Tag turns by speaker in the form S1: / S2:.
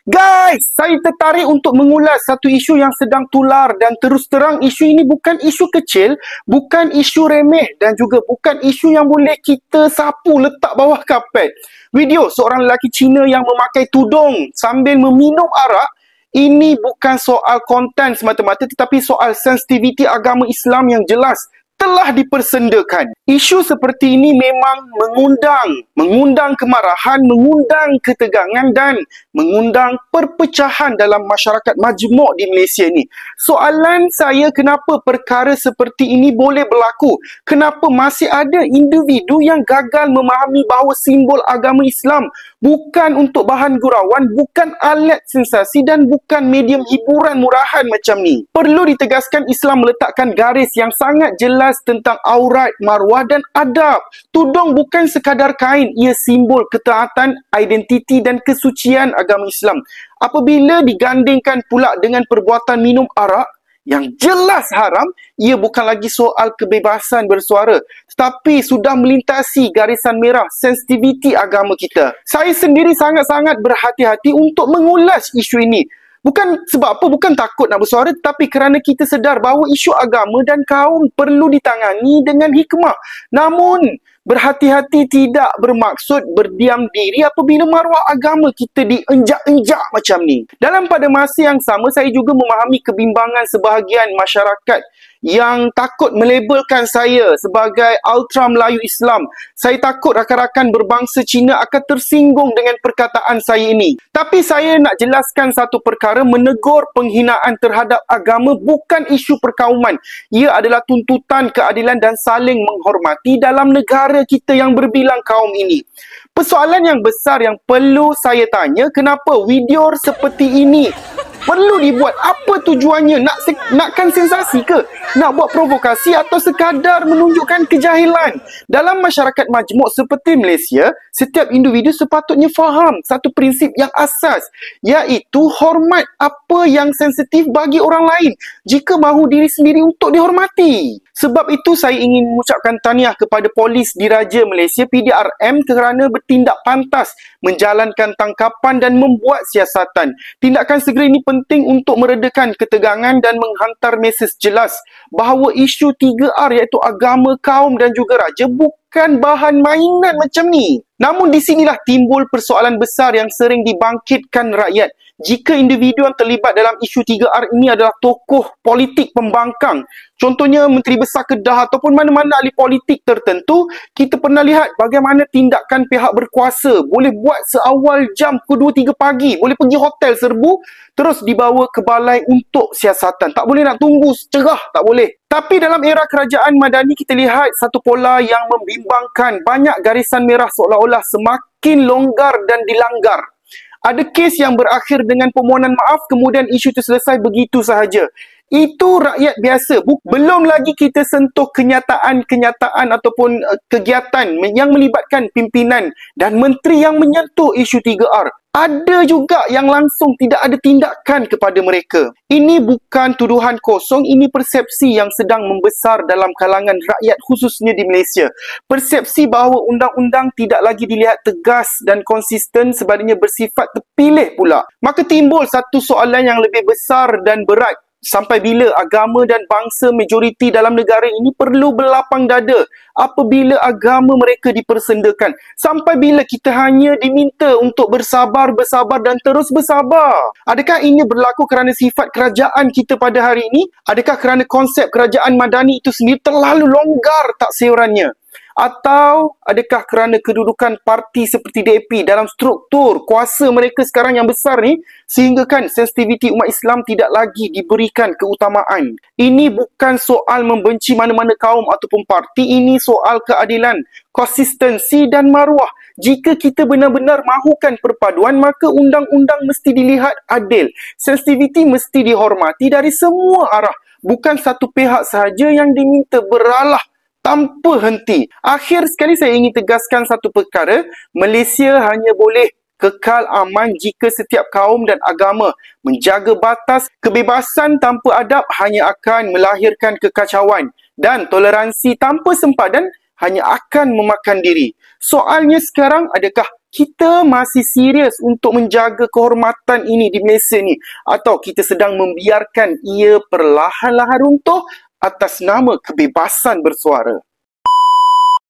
S1: Guys, saya tertarik untuk mengulas satu isu yang sedang tular dan terus terang isu ini bukan isu kecil, bukan isu remeh dan juga bukan isu yang boleh kita sapu letak bawah kapet. Video seorang lelaki Cina yang memakai tudung sambil meminum arak, ini bukan soal konten semata-mata tetapi soal sensitiviti agama Islam yang jelas telah dipersendakan. Isu seperti ini memang mengundang kemarahan, mengundang ketegangan dan mengundang perpecahan dalam masyarakat majmuk di Malaysia ni. Soalan saya, kenapa perkara seperti ini boleh berlaku? Kenapa masih ada individu yang gagal memahami bahawa simbol agama Islam bukan untuk bahan gurauan, bukan alat sensasi dan bukan medium hiburan murahan macam ni. Perlu ditegaskan, Islam meletakkan garis yang sangat jelas tentang aurat, maruah dan adab. Tudung bukan sekadar kain, ia simbol ketaatan, identiti dan kesucian agama Islam. Apabila digandingkan pula dengan perbuatan minum arak yang jelas haram, ia bukan lagi soal kebebasan bersuara, tetapi sudah melintasi garisan merah sensitiviti agama kita. Saya sendiri sangat-sangat berhati-hati untuk mengulas isu ini. Bukan sebab apa, bukan takut nak bersuara, tetapi kerana kita sedar bahawa isu agama dan kaum perlu ditangani dengan hikmah. Namun, berhati-hati tidak bermaksud berdiam diri apabila maruah agama kita dienjak-enjak macam ni. Dalam pada masa yang sama, saya juga memahami kebimbangan sebahagian masyarakat yang takut melabelkan saya sebagai ultra Melayu Islam. Saya takut rakan-rakan berbangsa Cina akan tersinggung dengan perkataan saya ini. Tapi saya nak jelaskan satu perkara, menegur penghinaan terhadap agama bukan isu perkauman. Ia adalah tuntutan keadilan dan saling menghormati dalam negara kita yang berbilang kaum ini. Persoalan yang besar yang perlu saya tanya, kenapa video seperti ini perlu dibuat? Apa tujuannya? Nakkan sensasi ke? Nak buat provokasi atau sekadar menunjukkan kejahilan? Dalam masyarakat majmuk seperti Malaysia, setiap individu sepatutnya faham satu prinsip yang asas, iaitu hormat apa yang sensitif bagi orang lain jika mahu diri sendiri untuk dihormati. Sebab itu saya ingin mengucapkan tahniah kepada Polis Diraja Malaysia PDRM kerana bertindak pantas menjalankan tangkapan dan membuat siasatan. Tindakan segera ini penting untuk meredakan ketegangan dan menghantar mesej jelas bahawa isu 3R iaitu agama, kaum dan juga raja bukan bahan mainan macam ni. Namun di sinilah timbul persoalan besar yang sering dibangkitkan rakyat. Jika individu yang terlibat dalam isu 3R ini adalah tokoh politik pembangkang, contohnya Menteri Besar Kedah ataupun mana-mana ahli politik tertentu, kita pernah lihat bagaimana tindakan pihak berkuasa boleh buat seawal jam pukul 2-3 pagi, boleh pergi hotel serbu, terus dibawa ke balai untuk siasatan. Tak boleh nak tunggu cerah, tak boleh. Tapi dalam era kerajaan Madani, kita lihat satu pola yang membimbangkan. Banyak garisan merah seolah-olah semakin longgar dan dilanggar. Ada kes yang berakhir dengan permohonan maaf, kemudian isu itu selesai begitu sahaja. Itu rakyat biasa. Belum lagi kita sentuh kenyataan ataupun kegiatan yang melibatkan pimpinan dan menteri yang menyentuh isu 3R. Ada juga yang langsung tidak ada tindakan kepada mereka. Ini bukan tuduhan kosong, ini persepsi yang sedang membesar dalam kalangan rakyat khususnya di Malaysia. Persepsi bahawa undang-undang tidak lagi dilihat tegas dan konsisten, sebaliknya bersifat terpilih pula. Maka timbul satu soalan yang lebih besar dan berat. Sampai bila agama dan bangsa majoriti dalam negara ini perlu berlapang dada apabila agama mereka dipersendakan? Sampai bila kita hanya diminta untuk bersabar dan terus bersabar? Adakah ini berlaku kerana sifat kerajaan kita pada hari ini? Adakah kerana konsep kerajaan Madani itu sendiri terlalu longgar taksirannya? Atau adakah kerana kedudukan parti seperti DAP dalam struktur kuasa mereka sekarang yang besar ni, sehingga kan sensitiviti umat Islam tidak lagi diberikan keutamaan? Ini bukan soal membenci mana-mana kaum ataupun parti, ini soal keadilan, konsistensi dan maruah. Jika kita benar-benar mahukan perpaduan, maka undang-undang mesti dilihat adil. Sensitiviti mesti dihormati dari semua arah, bukan satu pihak sahaja yang diminta beralah tanpa henti. Akhir sekali saya ingin tegaskan satu perkara, Malaysia hanya boleh kekal aman jika setiap kaum dan agama menjaga batas. Kebebasan tanpa adab hanya akan melahirkan kekacauan dan toleransi tanpa sempadan hanya akan memakan diri. Soalnya sekarang, adakah kita masih serius untuk menjaga kehormatan ini di Malaysia ni, atau kita sedang membiarkan ia perlahan-lahan runtuh atas nama kebebasan bersuara?